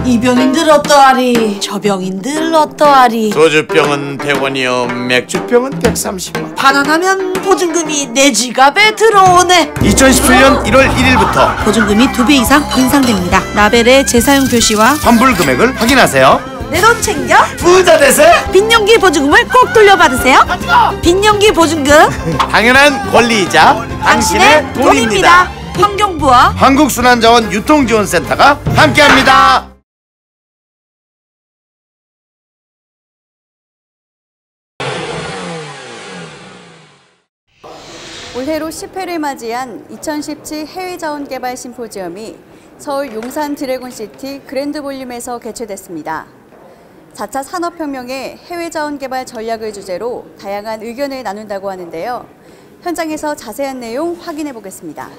이 병인들 어떠하리? 저 병인들 어떠하리? 소주병은 100원이요 맥주병은 130원. 반환하면 보증금이 내 지갑에 들어오네. 2017년 1월 1일부터 보증금이 2배 이상 인상됩니다. 라벨의 재사용 표시와 환불 금액을 확인하세요. 내 돈 챙겨 부자 되세요. 빈년기 보증금을 꼭 돌려받으세요. 빈년기 보증금 당연한 권리이자 당신의 돈입니다. 환경부와 한국순환자원 유통지원센터가 함께합니다. 올해로 10회를 맞이한 2017 해외자원개발 심포지엄이 서울 용산 드래곤시티 그랜드볼륨에서 개최됐습니다. 4차 산업혁명의 해외자원개발 전략을 주제로 다양한 의견을 나눈다고 하는데요. 현장에서 자세한 내용 확인해 보겠습니다.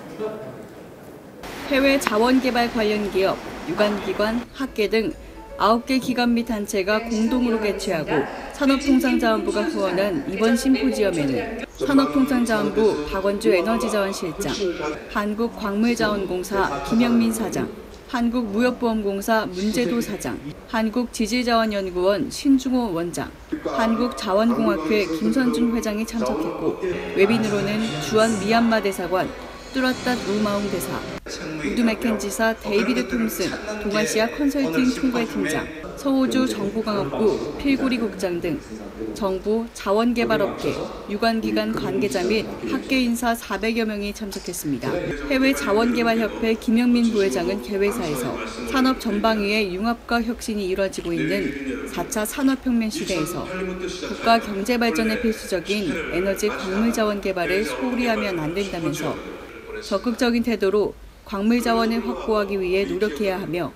해외 자원개발 관련 기업, 유관기관, 학계 등 9개 기관 및 단체가 공동으로 개최하고 산업통상자원부가 후원한 이번 심포지엄에는 산업통상자원부 박원주 에너지자원실장, 한국광물자원공사 김영민 사장, 한국무역보험공사 문재도 사장, 한국지질자원연구원 신중호 원장, 한국자원공학회 김선준 회장이 참석했고 외빈으로는 주한 미얀마 대사관 뚜라탓 우마웅 대사, 우드 맥켄지사 데이비드 톰슨 동아시아 컨설팅 총괄팀장, 서호주 정보강업부 필고리 국장 등 정부, 자원개발업계, 유관기관 관계자 및 학계 인사 400여 명이 참석했습니다. 해외자원개발협회 김영민 부회장은 개회사에서 산업 전방위의 융합과 혁신이 이루어지고 있는 4차 산업혁명 시대에서 국가 경제발전에 필수적인 에너지 광물자원 개발을 소홀히 하면 안 된다면서 적극적인 태도로 광물 자원을 확보하기 위해 노력해야 하며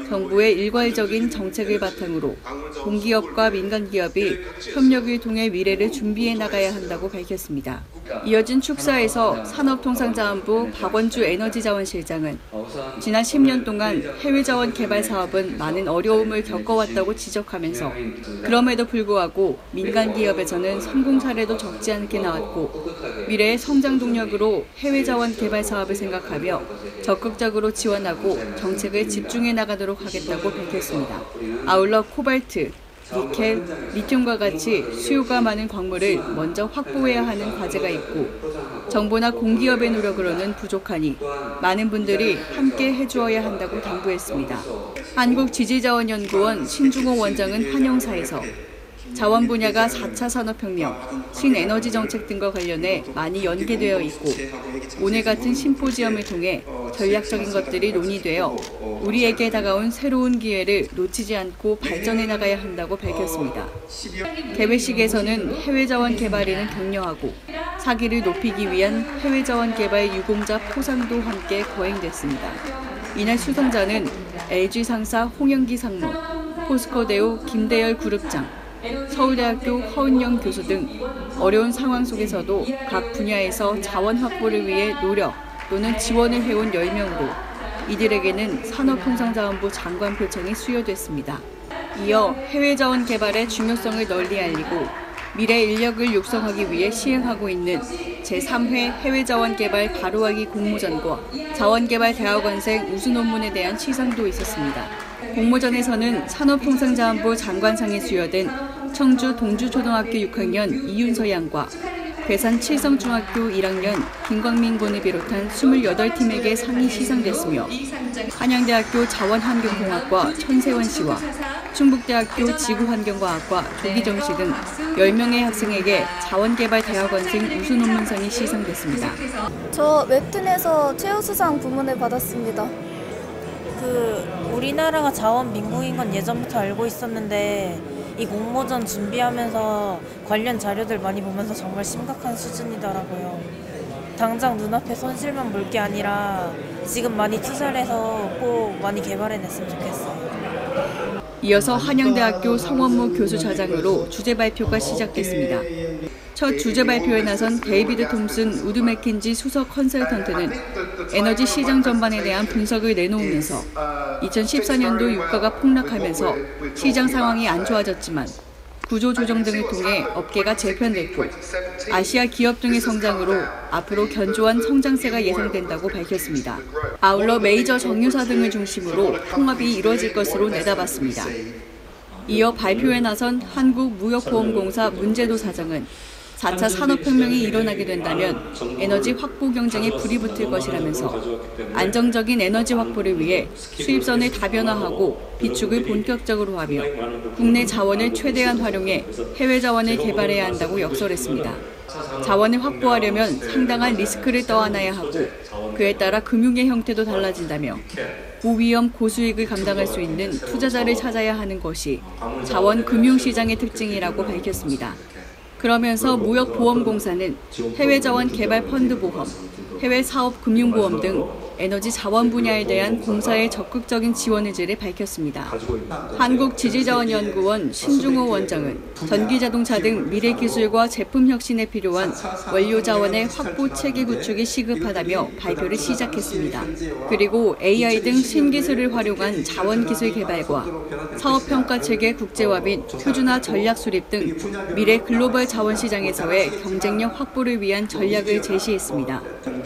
정부의 일괄적인 정책을 바탕으로 공기업과 민간기업이 협력을 통해 미래를 준비해 나가야 한다고 밝혔습니다. 이어진 축사에서 산업통상자원부 박원주 에너지자원실장은 지난 10년 동안 해외자원 개발 사업은 많은 어려움을 겪어왔다고 지적하면서 그럼에도 불구하고 민간기업에서는 성공 사례도 적지 않게 나왔고 미래의 성장 동력으로 해외자원 개발 사업을 생각하며 적극적으로 지원하고 정책을 집중해 나가도록 하겠다고 밝혔습니다. 아울러 코발트, 니켈, 리튬과 같이 수요가 많은 광물을 먼저 확보해야 하는 과제가 있고 정부나 공기업의 노력으로는 부족하니 많은 분들이 함께 해주어야 한다고 당부했습니다. 한국지질자원연구원 신중호 원장은 환영사에서 자원 분야가 4차 산업혁명, 신에너지 정책 등과 관련해 많이 연계되어 있고 오늘 같은 심포지엄을 통해 전략적인 것들이 논의되어 우리에게 다가온 새로운 기회를 놓치지 않고 발전해 나가야 한다고 밝혔습니다. 개회식에서는 해외자원 개발에는 격려하고 사기를 높이기 위한 해외자원 개발 유공자 포상도 함께 거행됐습니다. 이날 수상자는 LG 상사 홍영기 상무, 포스코대우 김대열 그룹장, 서울대학교 허은영 교수 등 어려운 상황 속에서도 각 분야에서 자원 확보를 위해 노력 또는 지원을 해온 10명으로 이들에게는 산업통상자원부 장관 표창이 수여됐습니다. 이어 해외자원 개발의 중요성을 널리 알리고 미래 인력을 육성하기 위해 시행하고 있는 제3회 해외자원 개발 바로하기 공모전과 자원개발 대학원생 우수 논문에 대한 시상도 있었습니다. 공모전에서는 산업통상자원부 장관상에 수여된 청주 동주초등학교 6학년 이윤서 양과 괴산 칠성중학교 1학년 김광민 군을 비롯한 28팀에게 상이 시상됐으며 한양대학교 자원환경공학과 천세원 씨와 충북대학교 지구환경과학과 조기정 씨 등 10명의 학생에게 자원개발 대학원생 우수 논문상이 시상됐습니다. 저 웹툰에서 최우수상 부문을 받았습니다. 우리나라가 자원 민국인 건 예전부터 알고 있었는데 이 공모전 준비하면서 관련 자료들 많이 보면서 정말 심각한 수준이더라고요. 당장 눈앞에 손실만 볼 게 아니라 지금 많이 투자를 해서 꼭 많이 개발해냈으면 좋겠어요. 이어서 한양대학교 성원무 교수 자장으로 주제 발표가 시작됐습니다. 첫 주제 발표에 나선 데이비드 톰슨 우드 맥킨지 수석 컨설턴트는 에너지 시장 전반에 대한 분석을 내놓으면서 2014년도 유가가 폭락하면서 시장 상황이 안 좋아졌지만 구조 조정 등을 통해 업계가 재편됐고 아시아 기업 등의 성장으로 앞으로 견조한 성장세가 예상된다고 밝혔습니다. 아울러 메이저 정유사 등을 중심으로 통합이 이루어질 것으로 내다봤습니다. 이어 발표에 나선 한국무역보험공사 문제도 사장은 4차 산업혁명이 일어나게 된다면 에너지 확보 경쟁에 불이 붙을 것이라면서 안정적인 에너지 확보를 위해 수입선을 다변화하고 비축을 본격적으로 하며 국내 자원을 최대한 활용해 해외 자원을 개발해야 한다고 역설했습니다. 자원을 확보하려면 상당한 리스크를 떠안아야 하고 그에 따라 금융의 형태도 달라진다며 고위험 고수익을 감당할 수 있는 투자자를 찾아야 하는 것이 자원 금융시장의 특징이라고 밝혔습니다. 그러면서 무역보험공사는 해외 자원 개발 펀드 보험, 해외 사업 금융보험 등 에너지 자원 분야에 대한 공사의 적극적인 지원 의지를 밝혔습니다. 한국지질자원연구원 신중호 원장은 전기자동차 등 미래기술과 제품 혁신에 필요한 원료 자원의 확보 체계 구축이 시급하다며 발표를 시작했습니다. 그리고 AI 등 신기술을 활용한 자원기술 개발과 사업평가체계 국제화 및 표준화 전략 수립 등 미래 글로벌 자원시장에서의 경쟁력 확보를 위한 전략을 제시했습니다.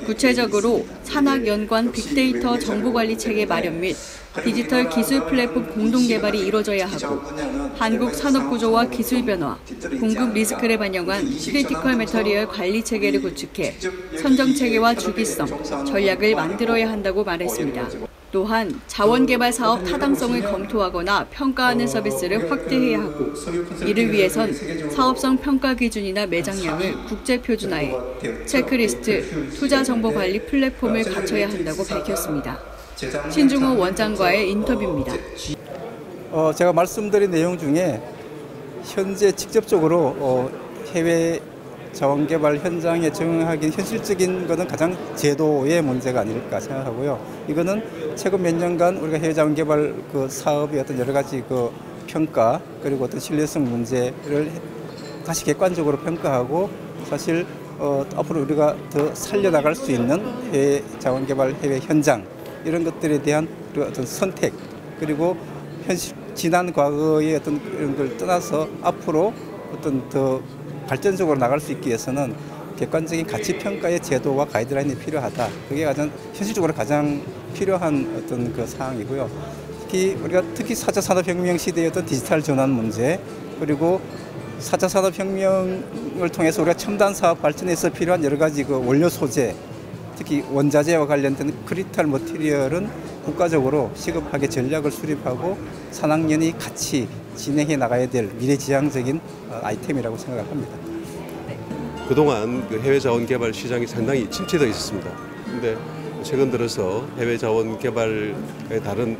구체적으로 산학 연관 빅데이터 정보관리 체계 마련 및 디지털 기술 플랫폼 공동 개발이 이뤄져야 하고 한국 산업 구조와 기술 변화, 공급 리스크를 반영한 크리티컬 매터리얼 관리 체계를 구축해 선정 체계와 주기성, 전략을 만들어야 한다고 말했습니다. 또한 자원개발 사업 타당성을 검토하거나 평가하는 서비스를 확대해야 하고 이를 위해선 사업성 평가 기준이나 매장량을 국제 표준화해 체크리스트, 투자 정보 관리 플랫폼을 갖춰야 한다고 밝혔습니다. 신중호 원장과의 인터뷰입니다. 제가 말씀드린 내용 중에 현재 직접적으로 해외 자원개발 현장에 적응하기 현실적인 것은 가장 제도의 문제가 아닐까 생각하고요. 이거는 최근 몇 년간 우리가 해외 자원개발 그 사업의 어떤 여러 가지 그 평가 그리고 어떤 신뢰성 문제를 다시 객관적으로 평가하고 사실 앞으로 우리가 더 살려나갈 수 있는 해외 자원개발 해외 현장 이런 것들에 대한 어떤 선택 그리고 지난 과거의 어떤 이런 걸 떠나서 앞으로 어떤 더 발전적으로 나갈 수 있기 위해서는 객관적인 가치평가의 제도와 가이드라인이 필요하다. 그게 가장 현실적으로 가장 필요한 어떤 그 사항이고요. 특히 4차 산업혁명 시대의 어떤 디지털 전환 문제 그리고 4차 산업혁명을 통해서 우리가 첨단 사업 발전에서 필요한 여러 가지 그 원료 소재 특히 원자재와 관련된 크리티컬 머티리얼은 국가적으로 시급하게 전략을 수립하고 산학연이 같이 진행해 나가야 될 미래지향적인 아이템이라고 생각을 합니다. 그동안 그 해외 자원 개발 시장이 상당히 침체되어 있었습니다. 그런데 최근 들어서 해외 자원 개발의 다른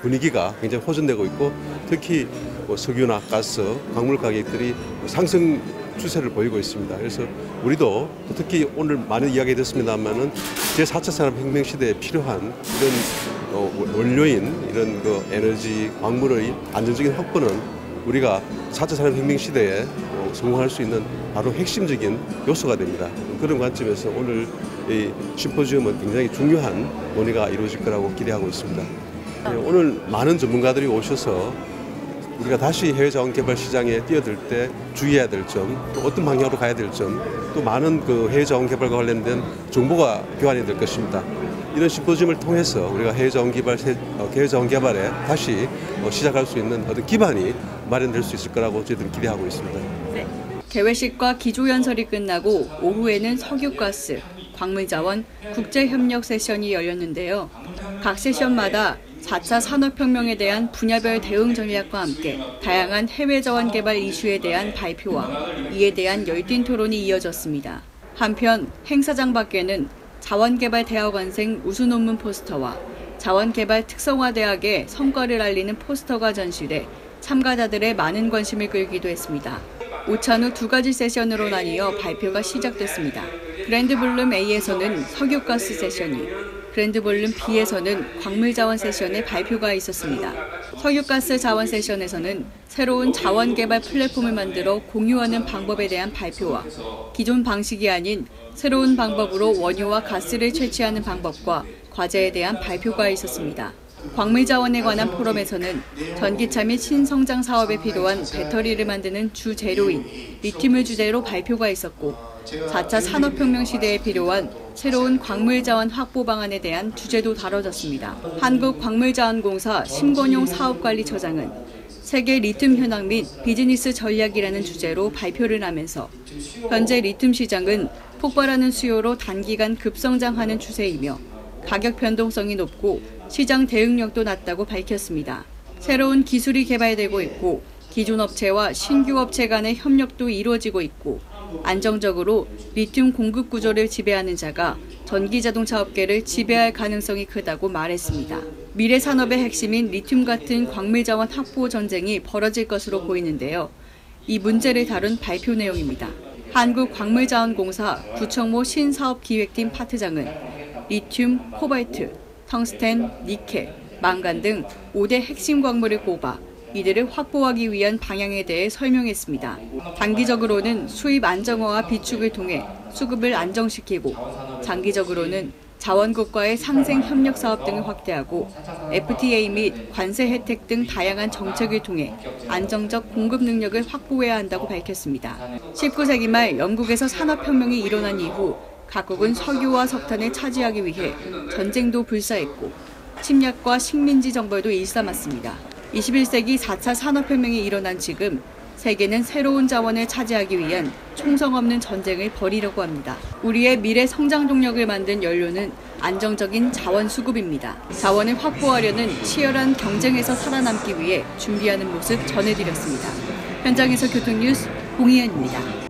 분위기가 굉장히 호전되고 있고 특히 석유나 가스, 광물 가격들이 상승 추세를 보이고 있습니다. 그래서 우리도 특히 오늘 많은 이야기 됐습니다만은 제4차 산업혁명 시대에 필요한 이런 원료인 이런 그 에너지 광물의 안정적인 확보는 우리가 4차 산업혁명 시대에 성공할 수 있는 바로 핵심적인 요소가 됩니다. 그런 관점에서 오늘 이 심포지엄은 굉장히 중요한 논의가 이루어질 거라고 기대하고 있습니다. 오늘 많은 전문가들이 오셔서 우리가 다시 해외 자원 개발 시장에 뛰어들 때 주의해야 될 점, 또 어떤 방향으로 가야 될 점, 또 많은 그 해외 자원 개발과 관련된 정보가 교환이 될 것입니다. 이런 심포지엄을 통해서 우리가 해외 자원 개발에 다시 시작할 수 있는 어떤 기반이 마련될 수 있을 거라고 저희들은 기대하고 있습니다. 네. 개회식과 기조연설이 끝나고 오후에는 석유가스, 광물자원, 국제협력 세션이 열렸는데요. 각 세션마다 4차 산업혁명에 대한 분야별 대응 전략과 함께 다양한 해외 자원 개발 이슈에 대한 발표와 이에 대한 열띤 토론이 이어졌습니다. 한편 행사장 밖에는 자원개발대학원생 우수 논문 포스터와 자원개발특성화대학의 성과를 알리는 포스터가 전시돼 참가자들의 많은 관심을 끌기도 했습니다. 오찬 후 두 가지 세션으로 나뉘어 발표가 시작됐습니다. 그랜드블룸 A에서는 석유가스 세션이, 그랜드볼룸 B에서는 광물자원 세션의 발표가 있었습니다. 석유가스 자원 세션에서는 새로운 자원개발 플랫폼을 만들어 공유하는 방법에 대한 발표와 기존 방식이 아닌 새로운 방법으로 원유와 가스를 채취하는 방법과 과제에 대한 발표가 있었습니다. 광물 자원에 관한 포럼에서는 전기차 및 신성장 사업에 필요한 배터리를 만드는 주재료인 리튬을 주제로 발표가 있었고 4차 산업혁명 시대에 필요한 새로운 광물 자원 확보 방안에 대한 주제도 다뤄졌습니다. 한국광물자원공사 심권용 사업관리처장은 세계 리튬 현황 및 비즈니스 전략이라는 주제로 발표를 하면서 현재 리튬 시장은 폭발하는 수요로 단기간 급성장하는 추세이며 가격 변동성이 높고 시장 대응력도 낮다고 밝혔습니다. 새로운 기술이 개발되고 있고 기존 업체와 신규 업체 간의 협력도 이루어지고 있고 안정적으로 리튬 공급 구조를 지배하는 자가 전기자동차 업계를 지배할 가능성이 크다고 말했습니다. 미래 산업의 핵심인 리튬 같은 광물 자원 확보 전쟁이 벌어질 것으로 보이는데요. 이 문제를 다룬 발표 내용입니다. 한국광물자원공사 구청모 신사업기획팀 파트장은 리튬, 코발트, 텅스텐, 니켈, 망간 등 5대 핵심 광물을 꼽아 이들을 확보하기 위한 방향에 대해 설명했습니다. 단기적으로는 수입 안정화와 비축을 통해 수급을 안정시키고 장기적으로는 자원국과의 상생 협력 사업 등을 확대하고 FTA 및 관세 혜택 등 다양한 정책을 통해 안정적 공급 능력을 확보해야 한다고 밝혔습니다. 19세기 말 영국에서 산업혁명이 일어난 이후 각국은 석유와 석탄을 차지하기 위해 전쟁도 불사했고 침략과 식민지 정벌도 일삼았습니다. 21세기 4차 산업혁명이 일어난 지금 세계는 새로운 자원을 차지하기 위한 총성 없는 전쟁을 벌이려고 합니다. 우리의 미래 성장 동력을 만든 연료는 안정적인 자원 수급입니다. 자원을 확보하려는 치열한 경쟁에서 살아남기 위해 준비하는 모습 전해드렸습니다. 현장에서 교통뉴스 공희연입니다.